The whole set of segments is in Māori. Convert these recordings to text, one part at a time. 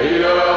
Here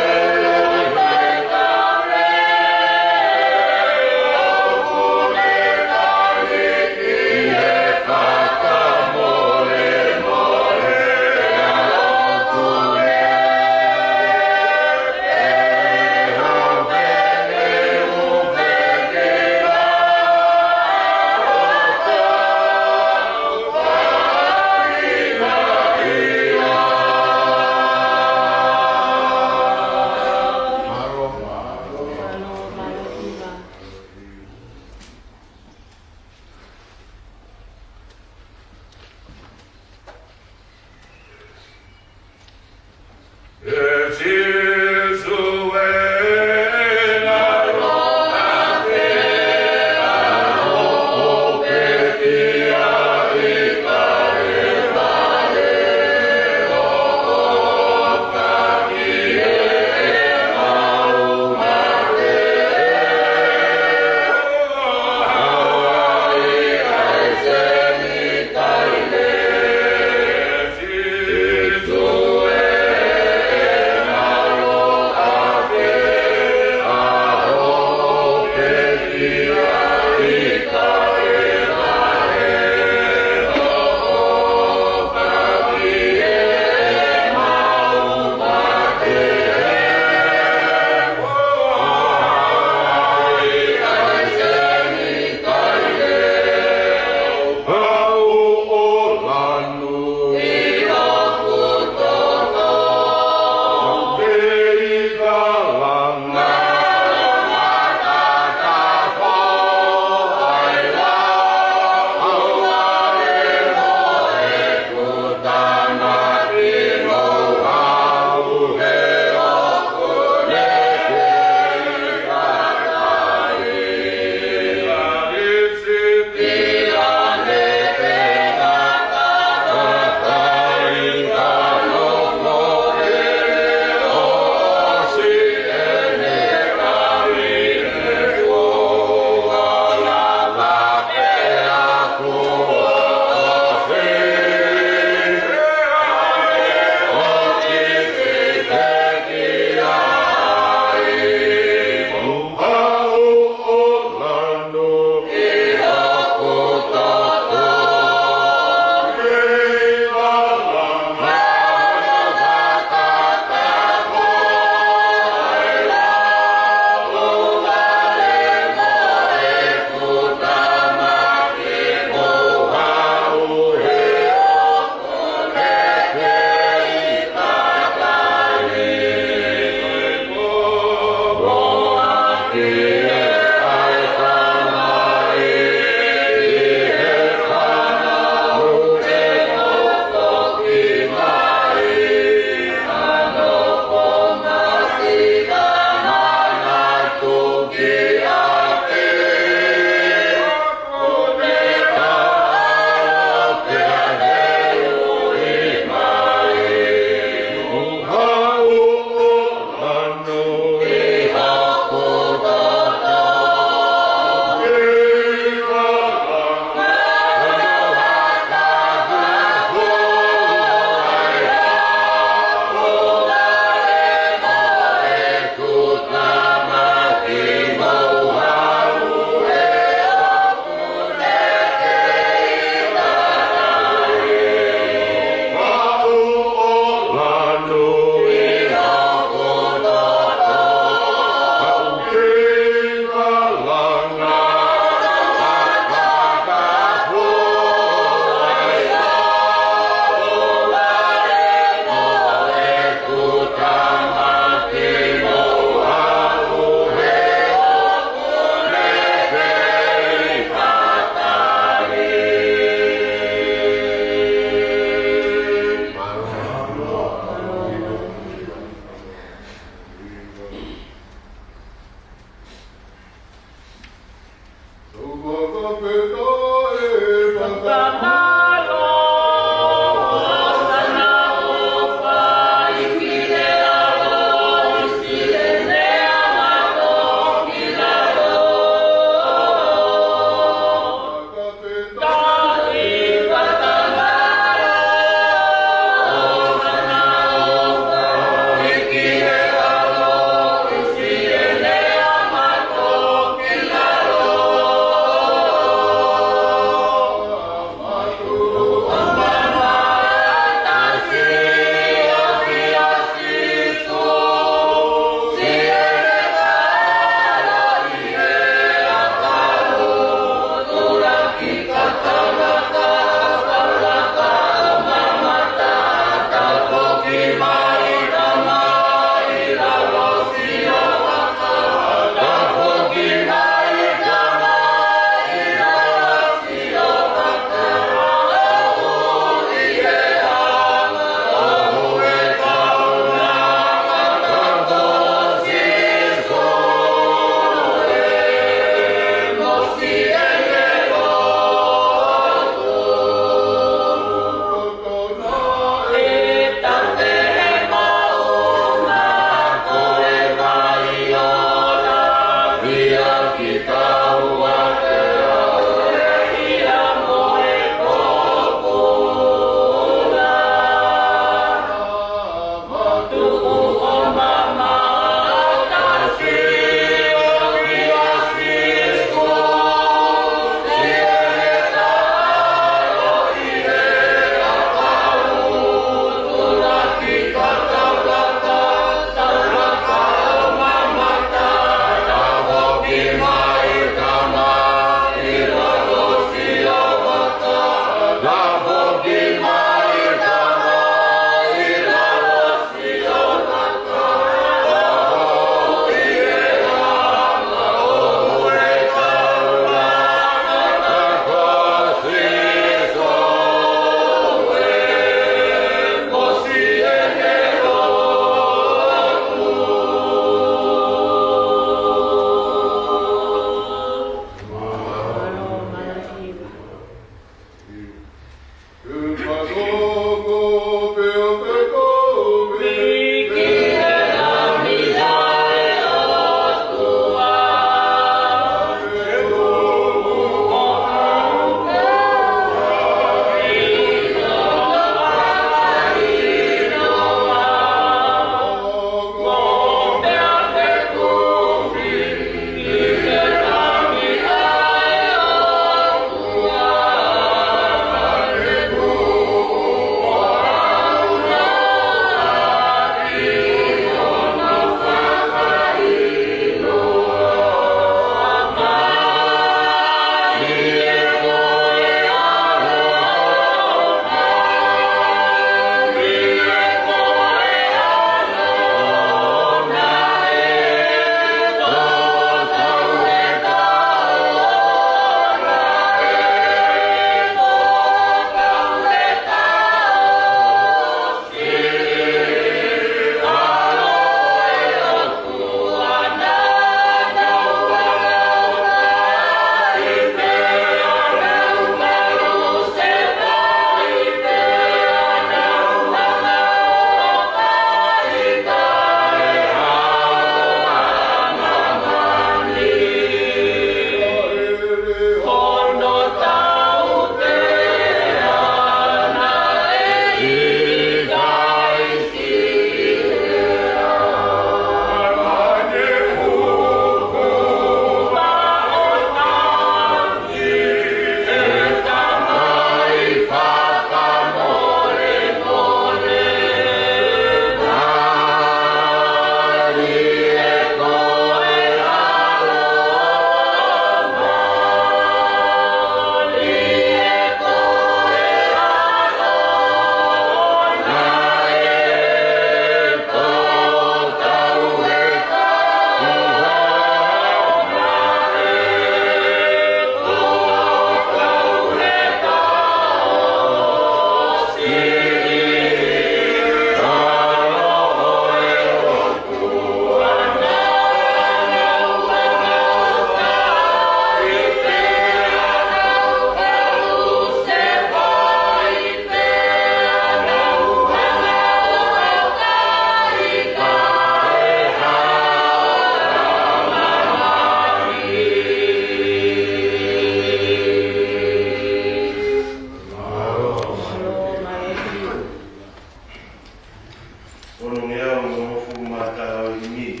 au no fumata ni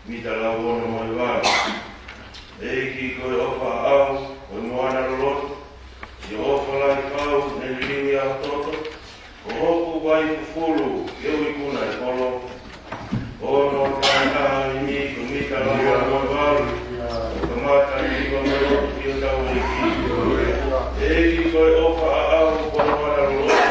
mita la wono mo wa e ki ko ofa au o mo ana lo yo ofa la fau ne ni ya toto o ku vai fulu eu i kuna e polo o no ta ni ku mita la wono mo wa o mata ni ko mo yo ta o ki e ki ko ofa au o mo ana lo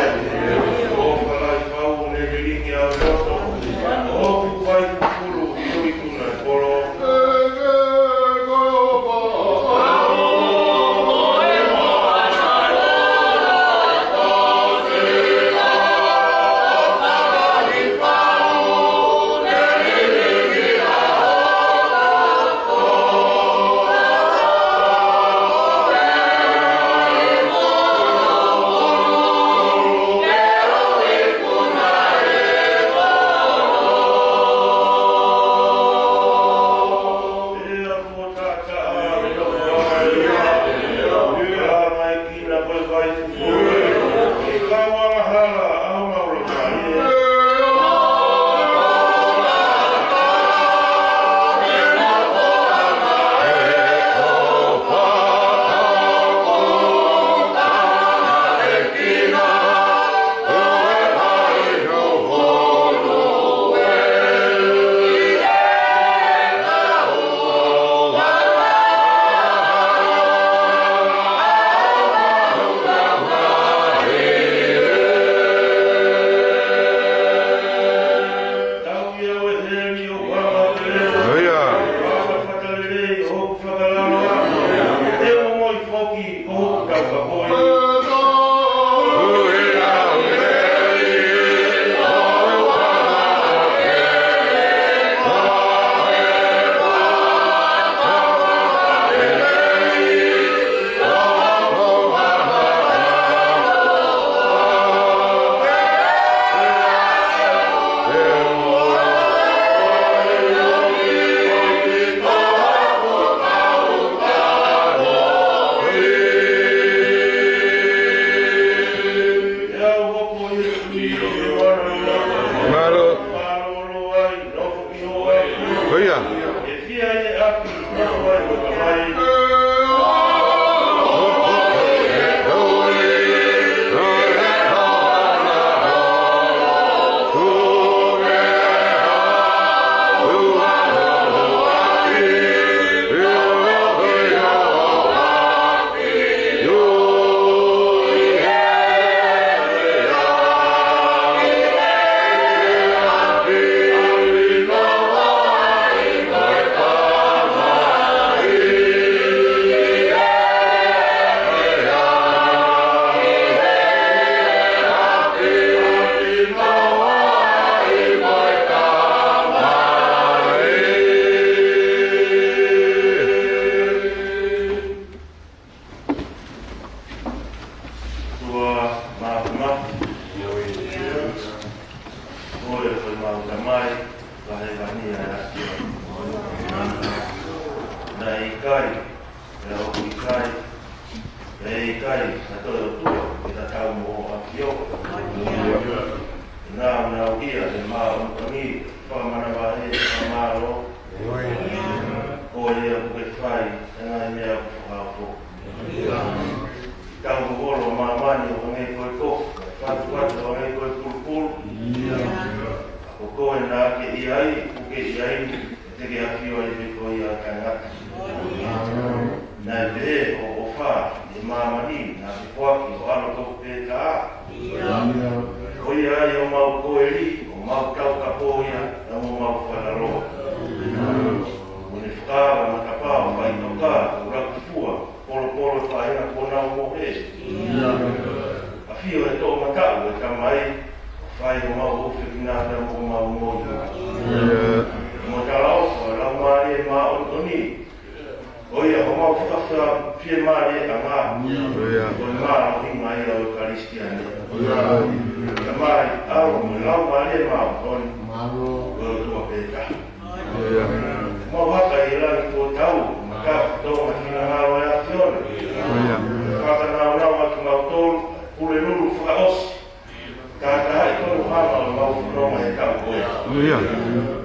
Kakak itu Muhammad mau noma yang kau boleh. Iya.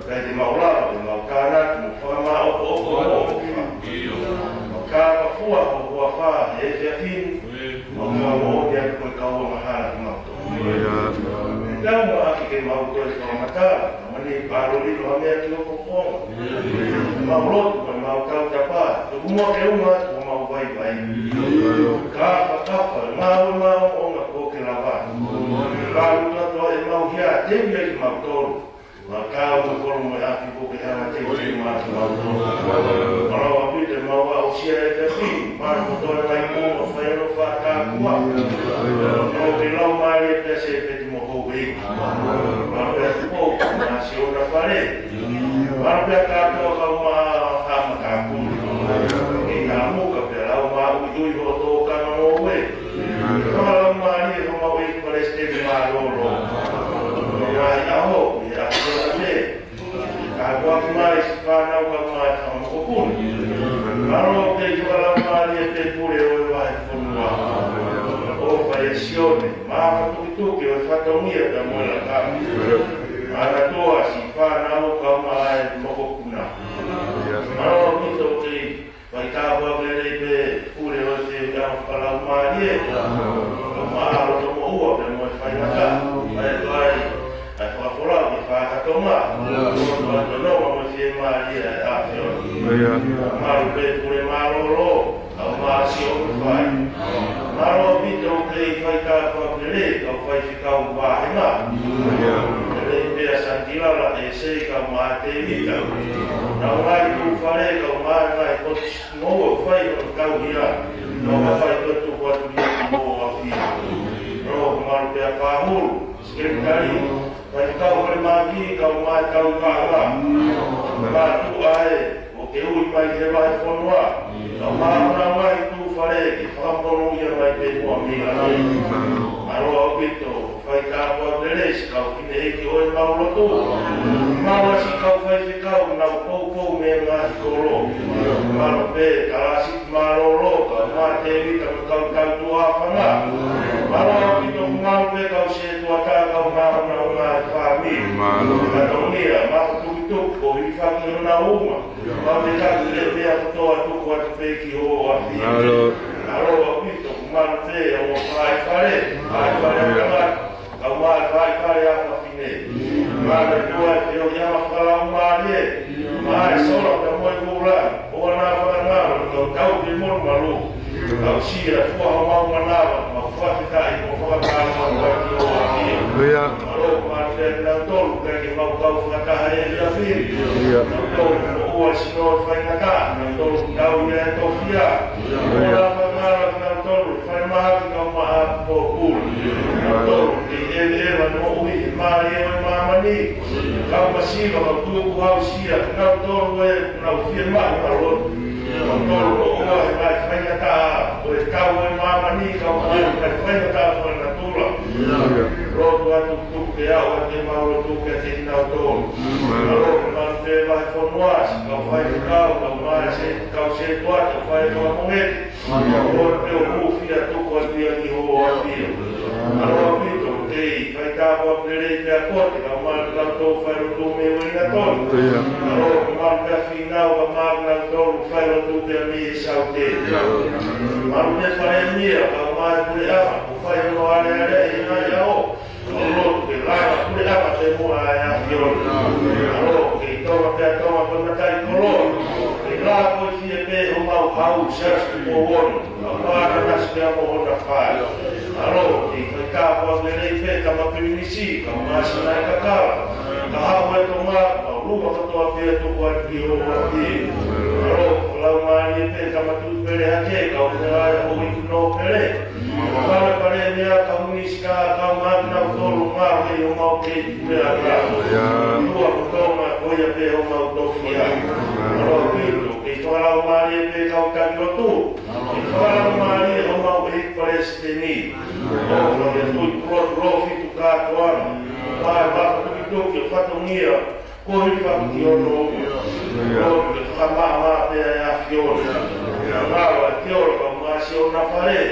Jadi mau lah, mau kanak, mau mau apa. Kakak fuah fuah Yefin, mau dia kau mahal mau. Iya. Kau mau aku mau kau sama mata, mana baru di luar ni aku kopong. Mau lot, mau kau dapat. Semua rumah mau baik-baik. Kakak mau orang kau kelapan. Kalau tuan mau dia, dia mau tol. Maka kalau mau aku bukan hanya dia mau tol. Kalau aku dia mau usia tapi, baru tuan lagi mau final fakta kuat. Kalau bilau mari dia seperti mau hobi. Baru dia pun masih orang paling. Baru dia kata kalau mau sama kamu. Kamu kebelau mau ujui foto kamu hobi. Kalau mari mau ikut Palestin malolo. Ya tahu, ya boleh. Kalau aku mari sekarang aku mari sama kupun. Kalau kita kalau mari kita boleh oleh semua. Oh, variazione. Ma tu che ho fatto mia da mola kami. Ada tua sifat aku kau mari mau kupuna. Kalau kita ke baik apa boleh boleh oleh yang kalau mari. Mahal tu mau apa mau final. Baik. Aku fulau di faham toma. Kalau mau mesti mari apa? Iya. Malu boleh malolo. Masih orang. Malu itu kita kau beli, kau ficar bahaya. Jadi biasa dilalah ese kau mati kita. Namai tu fare kau mati kau semua fai kau hilang. Kau fai tu buat dia semua api. Roh malu dia pahul. Sekali kali kau bermagi kau mati kau kalah. Batu air. Oke, upai hebat fonwa. Nama itu fare, kampung yang baik buami lagi. Kalau itu, fai kau beres kau kini oi mau tu. Mau si kau fai kau nak kau memang kolo. Kalau be kasih malolo, kau mati kau tua fana. Kalau itu mau be kau setua kau mau fami. Kalau ni mau tu kau ifaki na uma. Mau dekat dia tu kuat peki ho afi. Kalau itu mante o fai fare kau fai apa fine. Mana dua dia yang kalau mari mai solo da moi bulan. Ona fana kau di mur malu. Kau sia tua mau manava, mau fai kai mau fai mau afi. Iya. Kalau mante na tol que mau kau fata hai dia fi. Iya. Tol o sino fai na ka, tol kau ya tofia. Ora fana tol fai ma kau ma popul. Tol ele no ui mari mamani. Kau masih kau tu kau sia kau tol we kau firma kau. Tol o fai na ka, kau mamani kau fai na ka fana tula. Rodo tu que ao te mau tu que te na tol. Rodo man te vai fornuas, kau fai kau mais kau se tua fai kau moet. Rodo te o fia tu ko dia ni ho afia. Rodo pito te fai kau pere te akote kau man tu fai tu me na tol. Rodo man ka final kau man na tol fai tu te mi saute. Man te fai ni kau man pure ama, fai no ale ina yao. Kalau kita lihat semua yang hidup, kalau kita bermakai kolor, kita boleh rumah kau sesuatu apa yang sudah mohon dapat. Kalau kita boleh kita permisi, kamu masih naik kakak, kau itu mak, rumah ketua itu buat dia. Kalau mari kita tu beri aja, kau jangan itu no beri. Kalau kalian kamu niska, kamu makna tolong mahu yang mau kita dua pertama kau yang dia mau tofia. Kalau itu kalau mari kau kan tu, kalau mari kau mau Palestin. Kalau yang tu pro itu katuan, bapak itu fatungnya, kau itu fatungnya. Kalau sama dia fior, kalau fior kau masih orang paret.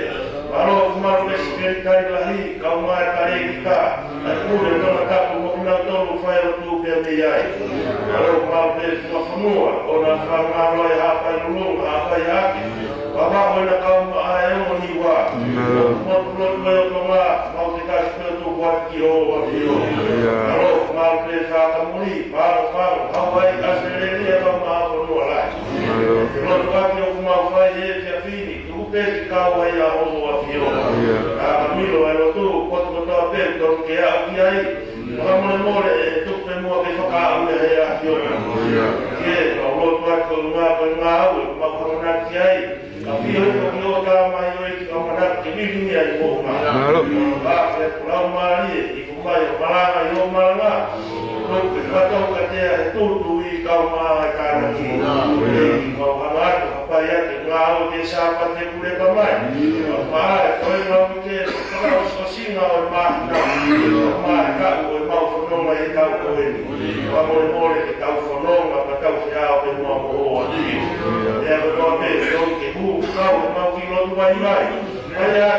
Kalau kau masih sekali lagi, kau mahu tarik kita. Kule ndio tapu kuna tolo fire tu pia miyai. Alo mambe tunafunua ona kama roho hapa nungu hapa yake. Baba wana kama ayo ni wa. Mwa kama mauzika tu kwa kio wa kio. Alo mambe saka muri pa hawai aselelia kama funua la. Ndio wake kumafanya yafini tupe kawa ya homo wa kio. Milo alo tu kwa kutoa pendo kia kiai. Kama mole tupe mo ke faka ule ya kio. Ye alo tu kwa ngao makorona kiai. Afio kio kama hiyo kama na kibini ya ngoma. Basi kuna mali ikumayo mara yo mara. Kwa katea tutu kama kana kii. Kwa watu hapa yake ngao desa pate kule kama. Mara kwa hiyo mke kama usosinga wa mahna. Mara kwa maufunoma yetau kweni. Kwa mole yetau fonoma patau fiao pe mwa ya kwa mbele onke huu kwa maukilo tuwaiwai. Haya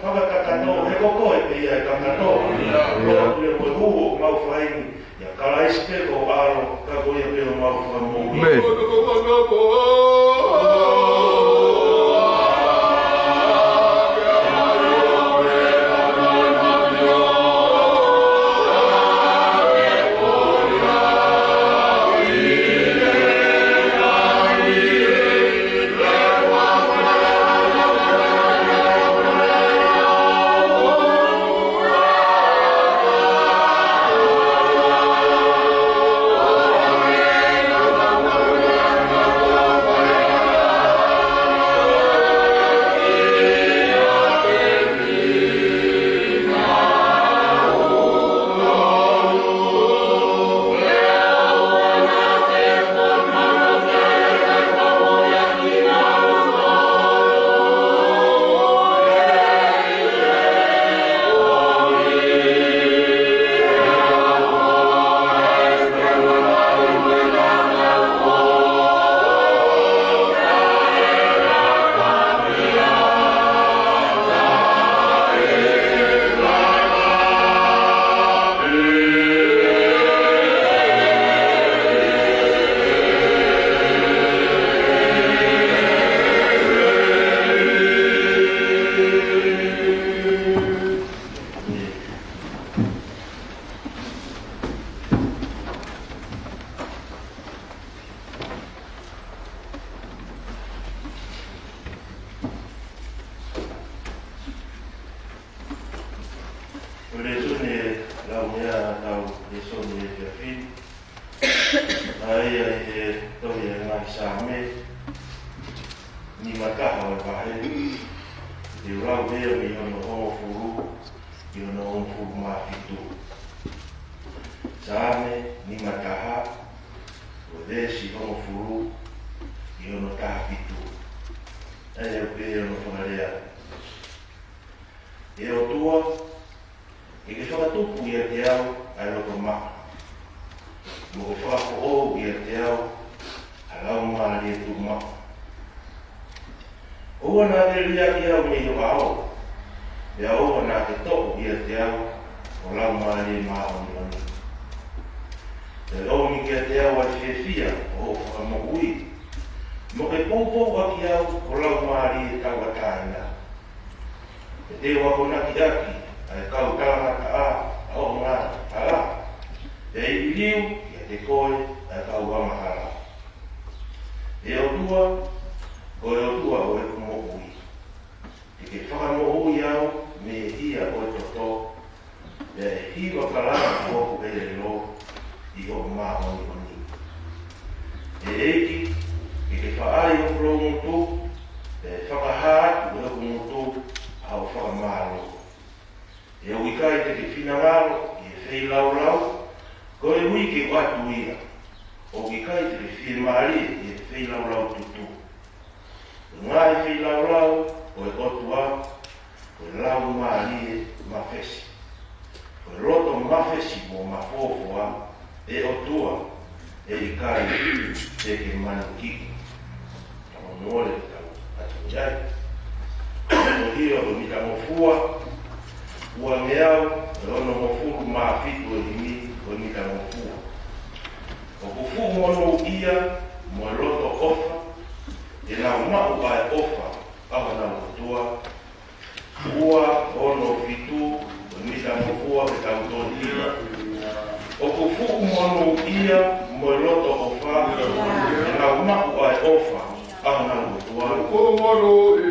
kwa kakato hekoko pia kakato. Kwa huu maufaini ya kala ispeko aro kako ya pelo maufamu. Ni mataha wa bahari di rau dia mi ono o furu di ono o furu mafitu same ni mataha o desi o furu di ono tafitu ai o pe ono fonarea e o tua e che fa tu pu te au ai lo toma mo fa o te au ala ma le tu ma o na de ria ki au ni o ao ya o na te to te au o la ma le ma o ni te lo mi ke te au a fia o fa mo ui mo ke popo wa ki au o la ma le ta wa taina te wa ko na ki aki ai ka ka na ka a o nga ala e liu te koe ai ka wa ma hala e o tua o e o tua o e kumo ui e ke whakano ui au me ia o e toto e hiwa kalana o ku e lo i o maa o ni e eiki e ke whaai o kuro motu e whakahat o e kumotu au whakamaro e o ikai te ke whinangaro i e whei lau lau ko e ui ke watu ia o ki kai te whie maari e whei lau lau tutu. Ngā e whei lau lau o e otua o e lau maari e mawhesi. O e roto mawhesi mo mawhōwhoa e otua e i kai te ke manu kiki. Tamo nore tau atu iai. O hia o mi tamo fua uangeau ono mofuru maafitu elimi onita mofuru. Okufu mono ia moloto ofa ina umau ai ofa ahona utua ua ono fitu onita mofua betautonila. Okufu mono ia moloto ofa ina umau ai ofa ahona utua mono ia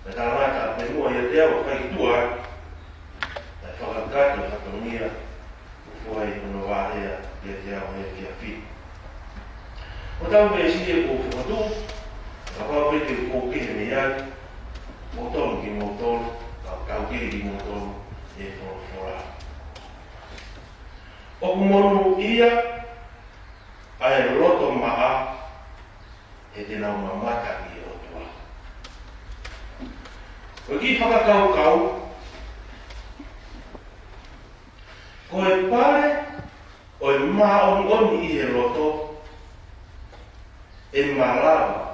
Kata mata, menua ya teo, kai tua, fai whakakata, O tau me si e ko whakatu, ka pāpe te ko kehe me ai, o tonu ki mo tonu, ka kau kehe ki mo tonu, e whora. O kumonu ia, ai roto maa, e te nau mamata ki o tua. O ki whakakau, ko e pare, o e maa oni i he roto, e marama,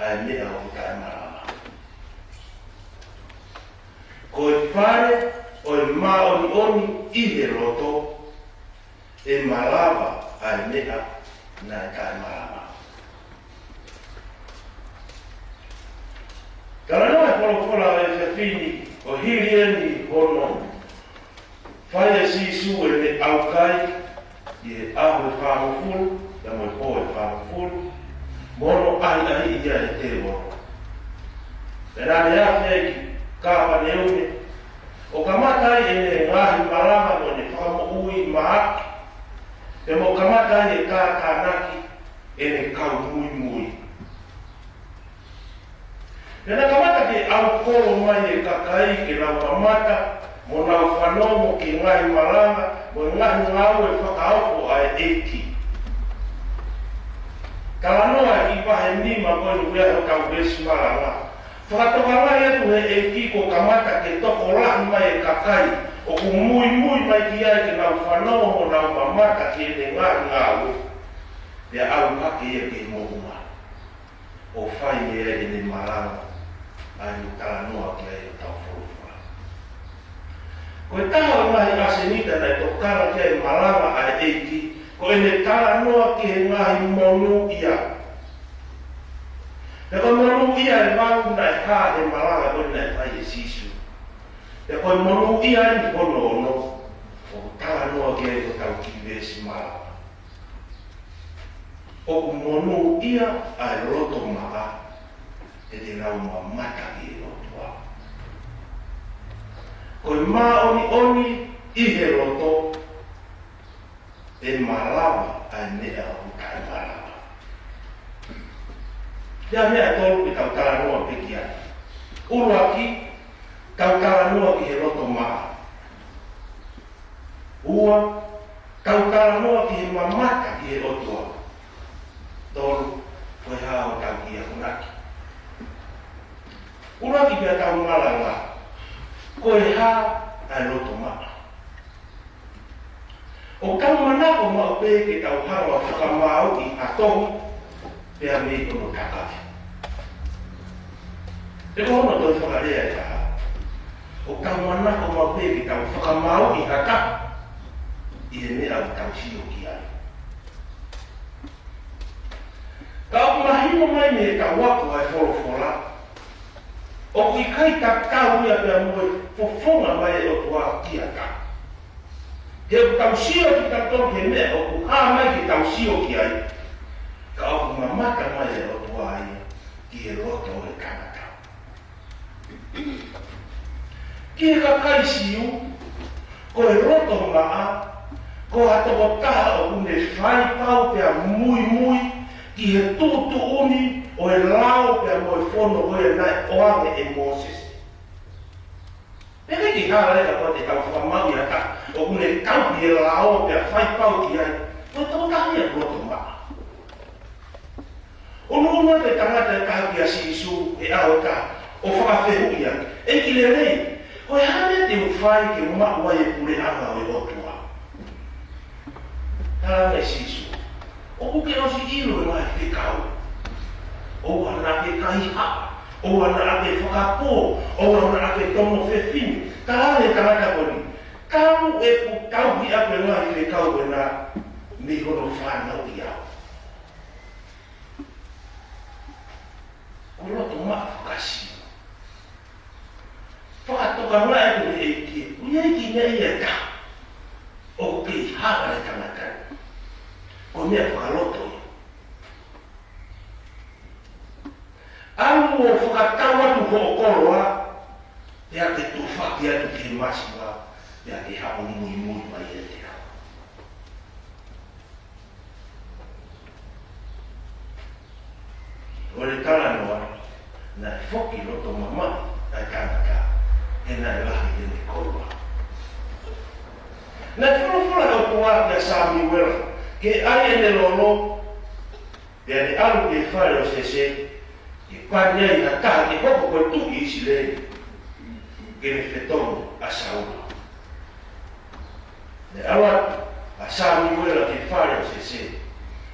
ai mea o kai marama. Ko e pare, o e maa oni i he roto, e marama, ai mea na kai marama. Kala noe wholofola e whiwhini, o hiri eni hono, whaia si su e me au kai, i e ahu e whamofuru, ia mo e po e whamofuru, mono ai ia e te mono. E nā mea wheki, kāpa neune, o kamatai e ne ngahi marama mo ne whamo ui maaki, e mo kamatai e kānaki e ne kau mui mui. E nā kamata ke au koro mai e kakai ke nau kamata, mo nau whanomo ki ngahi marama, mo ngahi ngau e whakaofo ai eiki. Kalanoa ki pahe nima koe nukuia ho kau besi maranga. Whakatoka ngai atu he e kiko kamata ke toko lahi mai e kakai, o ku mui mai ki ai ke nau whanau mo nau mamata ki e te ngahi ngau. Pea au kake e ke mohunga. O whai e ne maranga, ai mu kalanoa ki ai o tau whorofura. Koe taha ngahi asenita nei tokara ki ai maranga ai eiki, ko ene tala noa ki he ngahi monu ia. E koe monu ia e wangu na e kā he maranga koe na e whai e sisu. E koe monu ia e ni hono ono, o tala noa ki he tau ki vesi maranga. O monu ia a e roto maa, e te nau mamata ki e rotoa. Koe maa oni i he roto, e marama ai mea o kai marama. Ia mea tolu e tau tala noa peki ai. Uru aki, tau tala noa ki he roto maa. Ua, tau tala noa ki he mamata ki he rotoa. Tolu, koe hao tau ki a kunaki. Uru aki pia tau maranga, koe haa ai roto maa. O kau manako mau pe ke tau hawa whakamau i atohu, pea me tono kakaki. E kohono toi whakarea e taha. O kau manako mau pe ke tau whakamau i haka, i e mea o tau sio ki ai. Kau mahimo mai me tau wako ai whorofora, o kui kai ta kau ia pea moe fofonga mai e o tua ki aka. He o tau sio ki tato ke mea, o ku hā mai ki tau sio ki ai. Ka o ku mamata mai e o tua ai, ki e roto e kanata. Ki e kakai siu, ko e roto maa, ko atoko taha o kune whai pau pia mui, ki he tutu uni, o e lao pia mo e whono o e nai oange e Moses. Peke ki hara eka koe te tau whamau i aka, o kune tau ki e lao pia whai pau ki ai, koe tau tahi e roto maa. O nuna te tangata e kau ki a sisu e ao ka, o whakawhehu i ai. E ki le rei, koe hane te uwhai ke makua e pure anga o e otua. Tara me sisu, o kuke osi ilo e mai te kau. O ana ke kai haa. O ana ake whakapō, o ana ake tono whewhini. Tāne tangata koni. Kau e pu kau ki ape ngai te kau e nā mi hono whānau i au. Ko roto maa whakasi. Whakatoka ngai ake e kie. Ui eiki nei e ta. O kei hawa e tangata. Ko mea whakaloto i. Au o whakatau atu ho o koroa, pea te tūwhaki atu ki masiwa, pea te hao mui mai e te hao. o le tala noa, na foki loto mama, ai tangata, e na lahi e ne koua. Na whulawhula o kua kia Sami Wela, ke ai e ne lono, e ane alu ke whare o sese, ke paniai na taha ke koko koe tuki isi lei, ke ne whetonu a sauna. Ne awa a Sami Wela ke whare o sese,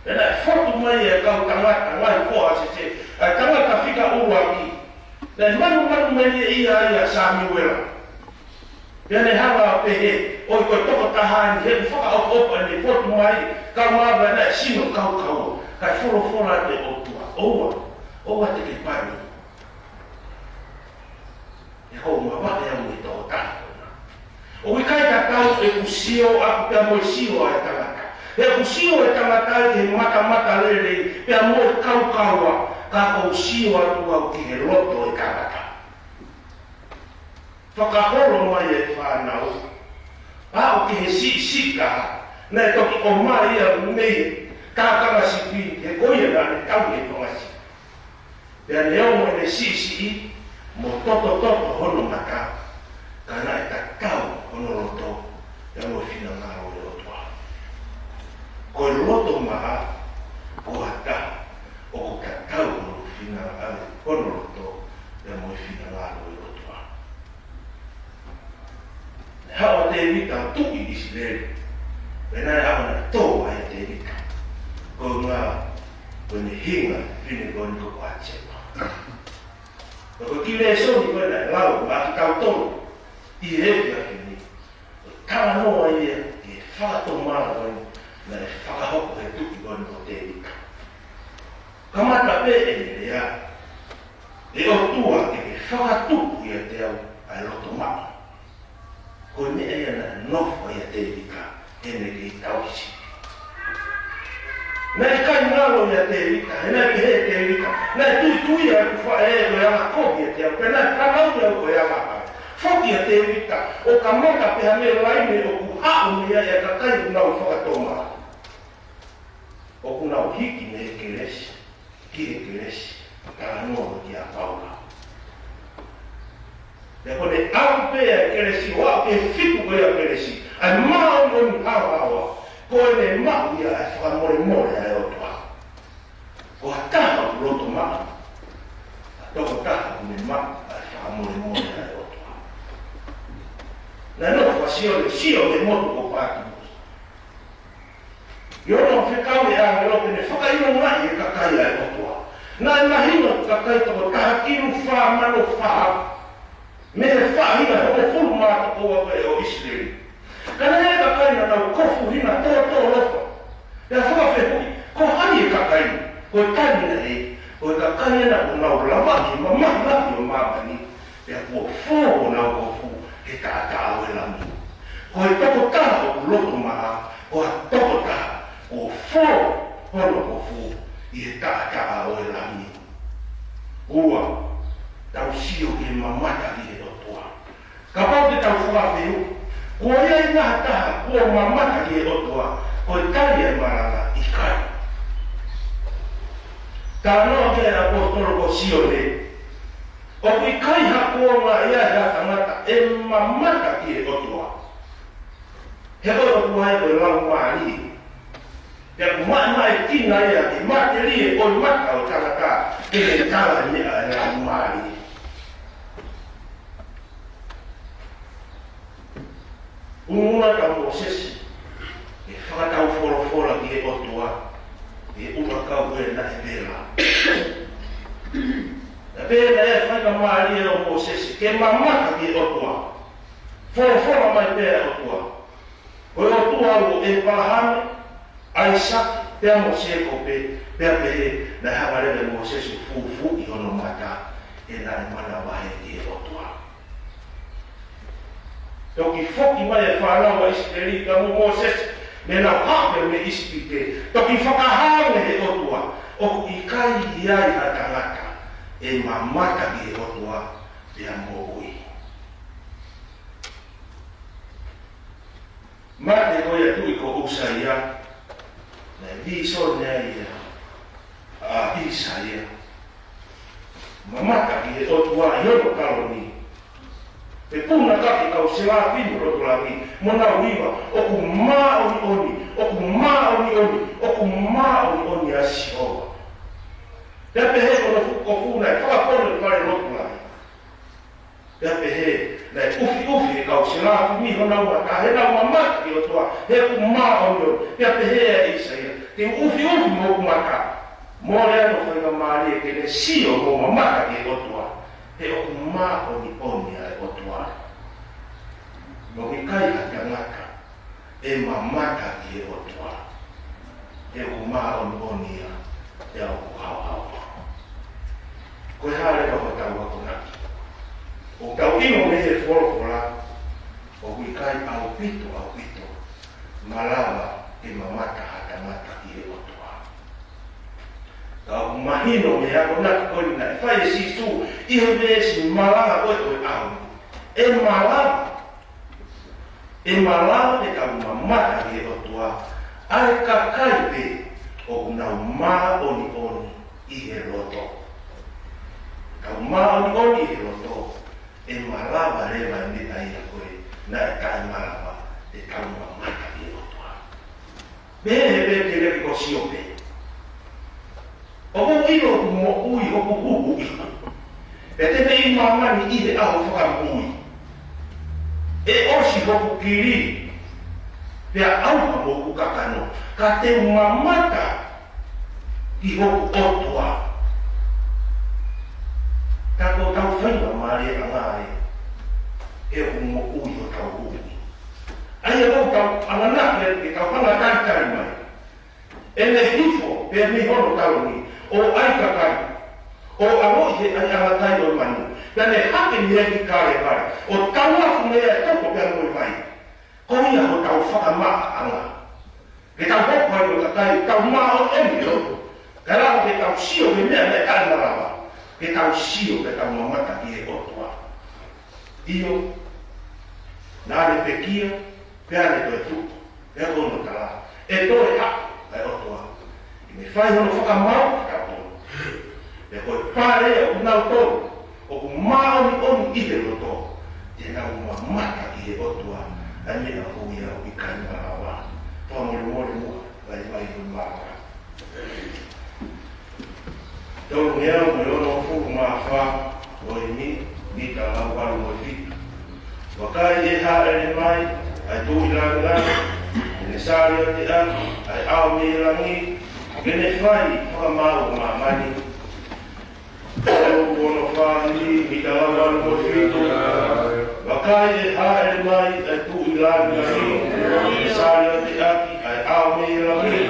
e na whotu mai e kau tangata ngai poha sese, a tangata whika urua ki, ne manu meni e ia Sami Wela. Pene hanga pehe, oi koe toko tahani, he whakaopa ni whotu mai, kau mawa na sino kau, kai whorofora te otua, oua te ke pani. E kou mawake au e tō tākona. O i kai ka kau e kusio aku pia moi sio ai tangata. E kusio e tangata e mata lele, pia moi kaua, ka kou sio atu au ki he loto e tangata. Whakahoro mai e whanau, ao ki he sika, nei toki o mai ia mei, kākanga sipi, he koia na ne tau he pangasi. Pea ne au ne sisi, mo toto hono maka, ka na e takau hono roto, e mo whina ngaro e rotoa. Koe roto maha, ko hata, o ko takau hono whina hono roto, e mo whina ngaro e rotoa. Hawa te rita tuki isi lere, e nai hawa na tō ai te rita. Ko ngā, ko ni hinga, whine ko ni ko achepa. Ko ki le soni koe nai lau, ma ki tau tonu, i hewi a whine. Tala noa ia, e whakato mara koe, na e whakahoko he tuki koe ni ko te rita. Kamata pe e ni rea, e o tua e ke whakatuku ia te au, ai loto maa. Ko me e na nofo ia te rika, e ne ki tauhisi. Nei kai ngalo ia te rika, e nei ki he te rika, nei tui a kufa e o yama kohi e te au, pe nei whanau ia o yama ai. Foki a te rika, o ka maka pe hame laime o ku hao mea ia ka kai unau whakatoma. O ku nau hiki me he keresi, ki he keresi, ka anoa ki a paula. E kone au pea keresi, o au ke whiku koe a keresi, ai maa ngoni hawa, koe ne mau ia e whakamore ai otoa. Ko hataha ku roto maa, a toko taha ku ne mau ai whakamore ai otoa. Nā no kwa sio le motu ko pātu. Iono whikau e a ngero pene whakaino ngai e kakai ai otoa. Nā mahino kakai toko taha kiru whamano whaha, me he whahina o fulu māta koa koe o Israeli. Kana e kakaina nau kofu hina tō lofa. Ea whakawhehui, ko hani e kakaina, koe tanina e, koe kakaina o nau lawaki, mamahi o māpani, ea kua fōo nau kofu, he tātā au e lami. Koe toko taha o loto maha, koe toko taha, o fōo hono kofu, i he tātā au e lami. Ua, tau sio ke mamata ki he otoa. Ka pau te tau whakawhehu, ko ia i ngaha taha, ko mamata ki he otoa, ko i tari e maranga i kai. Tā noa ke apostolo ko sio le, o i kai hakoa ngā ia he tangata, e mamata ki he otoa. He otoa e koe lau maari. Te mai tina ia, te mate rie, o i mata o tangata, e le tala nia e lau maari. Ununa ka Mosesi, e whakatau whorofora ki e otua, e umakau e na e vera. E vera e whaka maari e o Mosesi, ke mamata ki e otua. Whorofora mai pēr otua. Ko e otua o e palahame, Aisa, pēr Moseko pēr pehe, na hawarele Mosesi fufu i hono mata, e na e mana wahe ki e otua. Toki foki mai e whanau a Israeli ka mo Moses, me nau hape me ispite. Toki whakahawe he otua, oku i kai i ai a tangata, e mamata ki he otua, pia mo ui. Mate koe tui ko Usaia, na viso nea ia, a Isaia, kaki kau sila finu roto lagi. Mona wiwa oku ma oni oni, oku ma oni oni, oku ma oni oni asioa. Tapi he kono fuko na fa kono pare roto lagi. Tapi he na ufi kau sila finu hona wa ka he na mama ki roto he ku ma oni oni. Tapi he isa ia. Te ufi mo ku maka. Mole no foi na mali que ne sio mo mama ki roto. He oku ma oni oni ai roto. Mokikai akamaka e mamaka ki otua e kuma onia e o hao ko hale ko tawa kuna o tau ino me e fora o kikai au pito malava e mamaka akamaka ki otua ka mahino me ha kuna ko na fai si tu I hebe malava ko au e malava e malava e ka mamaka ki otua ai ka kaipe o na ma oni I he roto ka ma oni I he roto e malava leva ni ai koe na ka malava e ka mamaka ki otua be ke ko siope o mo ino mo ui o ku e te me mama ni I he aho whaka mui e osi hoku kiri pea auka hoku kakano ka te mamata ki hoku otua kako tau whainga maare angae e o mo ui o tau ui ai e tau ananake e tau hanga kaikai mai e ne hifo pea mi hono tau ni o ai kakai o alo he ai angatai o manu Tane hake ni eki kare kare. O taua funea e toko pia ngoi mai. Koi a ho tau whakamaa anga. Ke tau hoku hai o kakai, tau maa o emi o. Karao ke tau sio ke mea me kai marawa. Ke tau sio ke tau mamata ki e otua. Io, nare pe kia, pia ne toi tupo. Pia kono tala. E toi haku kai otua. I me whai hono whakamau ka kono. E koi pare o unau tolu. O ku maoni oni I he roto. Te nau mamata ki he otua. Ane a huia o I kai marawa. Toa mole mua. Vai hui mara. Tau ngea o me ono fuku maa wha. O I ni ta lau waru o fitu. Wakai e haere mai. Ai tū I langi. Ne sāri o te aki. Ai ao me langi. Gene whai whakamau maa mani. Ono whāni, I ta lawaru o whitu. Wakai e haere mai, ai tū I langi, I sāri o te aki, ai ao me langi.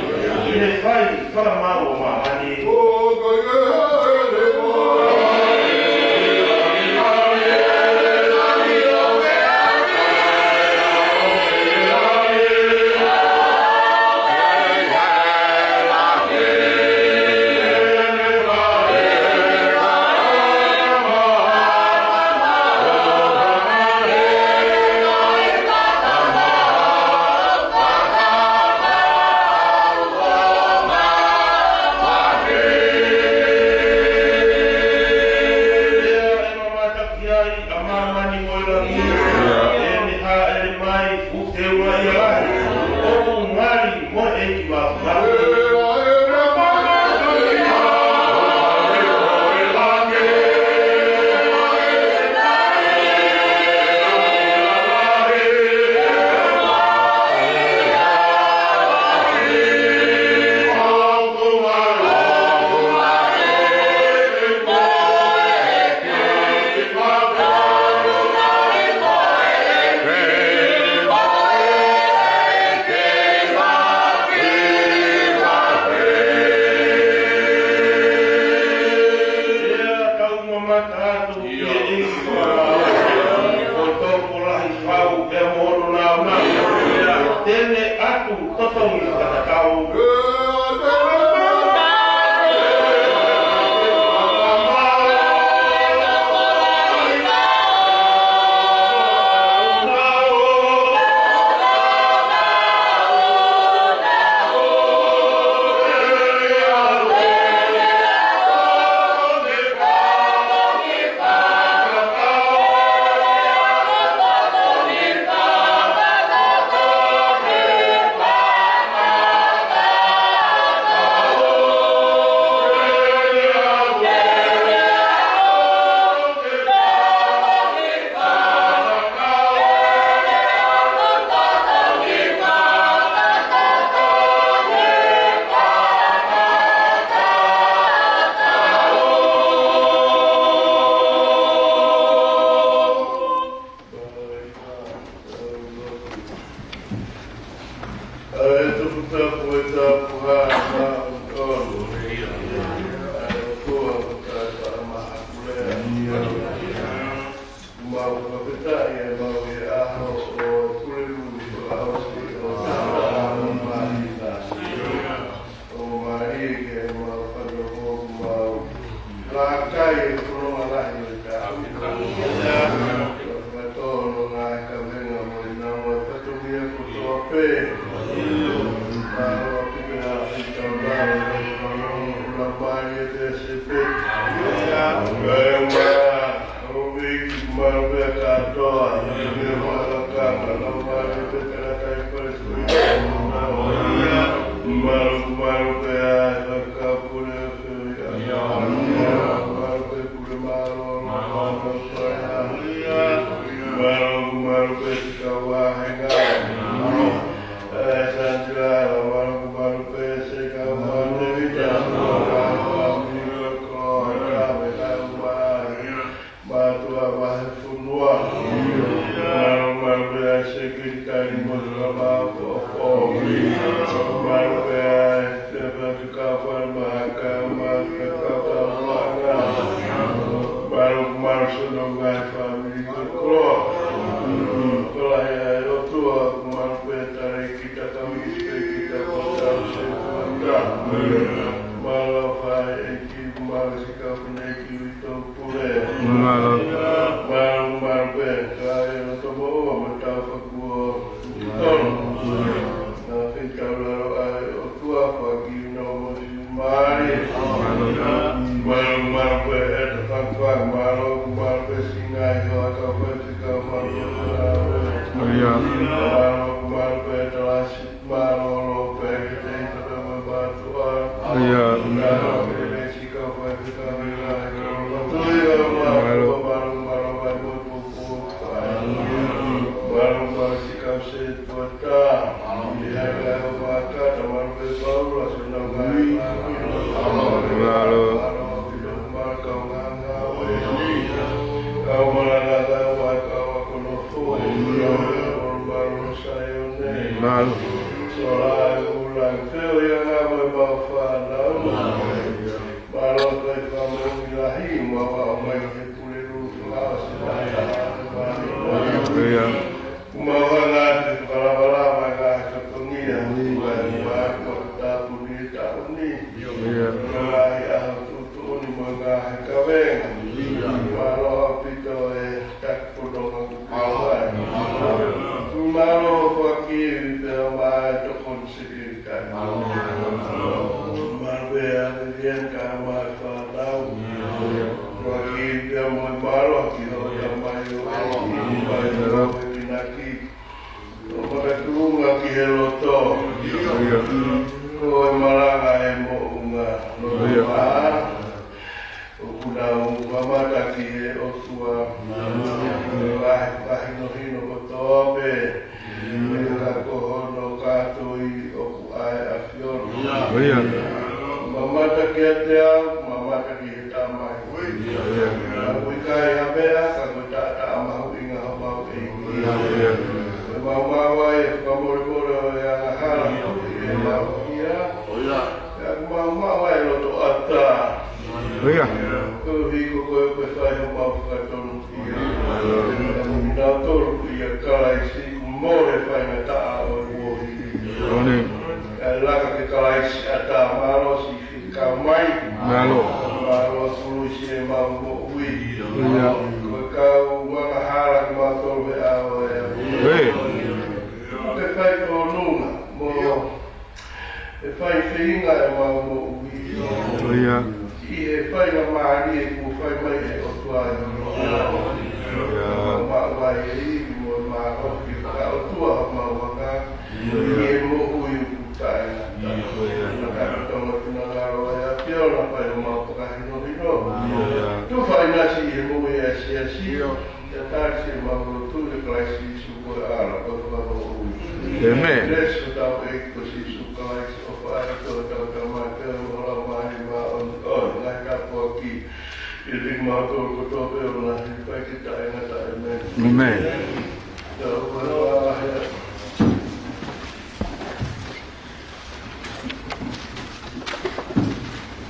Ine whai, whakamau o mamani. Wow.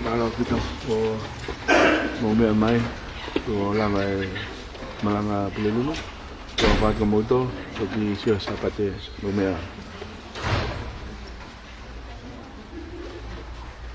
Kalau kita mau main, orang malanga pelulu, kalau pakai motor, pergi siapa sahabat dia,